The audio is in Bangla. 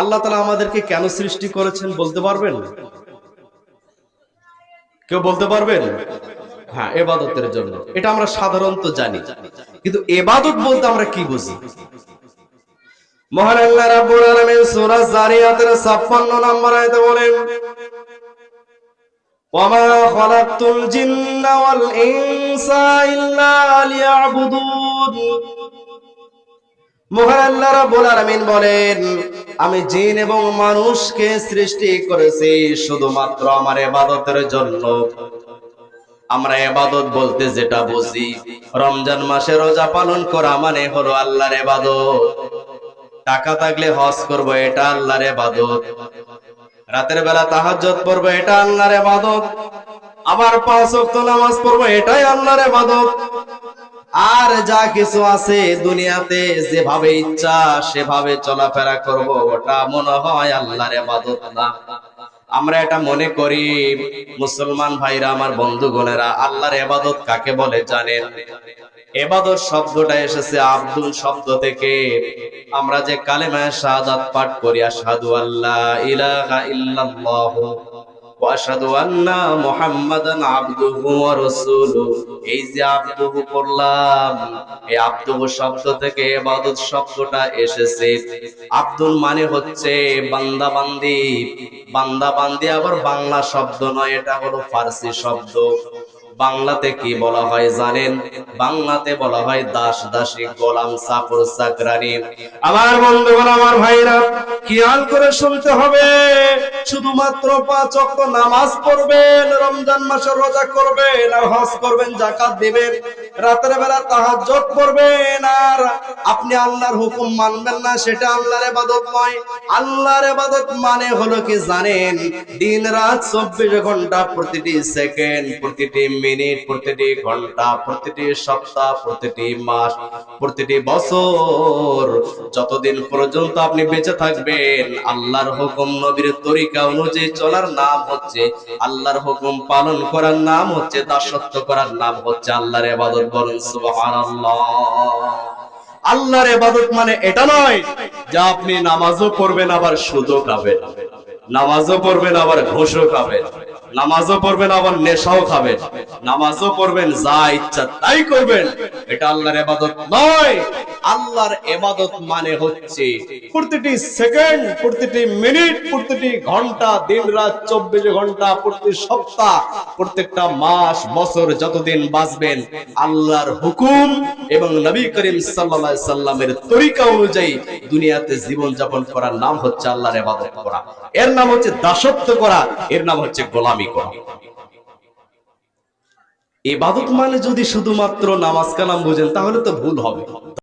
আল্লাহ তাআলা আমাদেরকে কেন সৃষ্টি করেছেন বলতে পারবেন? কেউ বলতে পারবেন? হ্যাঁ, ইবাদতের জন্য। এটা আমরা সাধারণত জানি, কিন্তু ইবাদত বলতে আমরা কি বুঝি? মহান আল্লাহ রাব্বুল আলামিন সূরা যারিয়াতের 56 নম্বর আয়াতে বলেন, ওয়ামা খালাকতুল জিন্না ওয়াল ইনসা ইল্লা লিয়াবুদুন। মহান আল্লাহ রাব্বুল আলামিন বলেন, আমি জিন এবং মানুষকে সৃষ্টি করেছি শুধুমাত্র আমার ইবাদতের জন্য। আমরা ইবাদত বলতে যেটা বুঝি, রমজান মাসে রোজা পালন করা মানে হলো আল্লাহর ইবাদত। টাকা থাকলে হজ করব, এটা আল্লাহর ইবাদত। রাতের বেলা তাহাজ্জুদ পড়ব, এটা আল্লাহর ইবাদত। আবার 5 ওয়াক্ত নামাজ পড়ব, এটাই আল্লাহর ইবাদত। আর যা কিছু আছে দুনিয়াতে যেভাবে ইচ্ছা সেভাবে চলাফেরা করব, ওটা মনে হয় আল্লাহর ইবাদত না। আমরা এটা মনে করি। মুসলমান ভাইরা, আমার বন্ধুগণেরা, আল্লাহর ইবাদত কাকে বলে জানেন? ইবাদত শব্দটা এসেছে আব্দুল শব্দ থেকে। আমরা যে কালেমায়ে শাহাদাত পাঠ করি, আশহাদু আল্লা ইলাহা ইল্লাল্লাহ ওয়া আশহাদু আন্না মুহাম্মাদান আবদুহু ওয়া রাসূলুহু, এই যে আবদুহু পড়লাম, এই আবদুহু শব্দ থেকে ইবাদত শব্দটা এসেছে। আব্দুল মানে হচ্ছে বান্দা বান্দি। বান্দা বান্দি আবার বাংলা শব্দ নয়, এটা হলো ফারসি শব্দ। বাংলাতে কি বলা হয় জানেন? বাংলাতে বলা হয় দাস দাসী, গোলাম, চাকর চাকরানী। আমার বন্ধুগণ, আমার ভাইরা, খেয়াল করে শুনতে হবে। শুধুমাত্র 5 ওয়াক্ত নামাজ পড়বেন, রমজান মাসে রোজা করবেন, আর হজ করবেন, যাকাত দিবেন, রাতের বেলা তাহাজ্জুদ পড়বেন, আর আপনি আল্লাহর হুকুম মানবেন না, সেটা আল্লাহর ইবাদত নয়। আল্লাহর ইবাদত মানে হলো কি জানেন? দিন রাত 24 ঘন্টা, প্রতিটি সেকেন্ড, প্রতিটি মিনিট, প্রতিটি ঘন্টা, প্রতিটি সপ্তাহ, প্রতিটি মাস, প্রতিটি বছর, যতদিন পর্যন্ত আপনি বেঁচে থাকবেন, আল্লাহর হুকুম নবীর তরিকা অনুযায়ী চলার নাম হচ্ছে, আল্লাহর হুকুম পালন করার নাম হচ্ছে, দাসত্ব করার নাম হচ্ছে আল্লাহর ইবাদত। বলুন সুবহানাল্লাহ। আল্লাহর ইবাদত মানে এটা নয় যে আপনি নামাজও পড়বেন আবার সুদও খাবেন, নামাজও পড়বেন আবার ঘুষও খাবেন, নামাজও পড়বেন আবার নেশাও খাবেন, নামাজও পড়বেন, যা ইচ্ছা তাই করবেন। এটা আল্লাহর ইবাদত নয়। আল্লাহর ইবাদত মানে হচ্ছে প্রতিটি সেকেন্ড, প্রতিটি মিনিট, প্রতিটি ঘন্টা, দিন রাত 24 ঘন্টা, প্রতি সপ্তাহ, প্রত্যেকটা মাস, বছর, যতদিন বাঁচবেন, আল্লাহর হুকুম এবং নবী করিম সাল্লাল্লাহু আলাইহি সাল্লামের তরিকা অনুযায়ী দুনিয়াতে জীবন যাপন করার নাম হচ্ছে আল্লাহর ইবাদত করা। এর নাম হচ্ছে দাসত্ব করা, এর নাম হচ্ছে গোলামি করা। ইবাদত মানে যদি শুধুমাত্র নামাজ কালাম বুঝেন তাহলে তো ভুল হবে।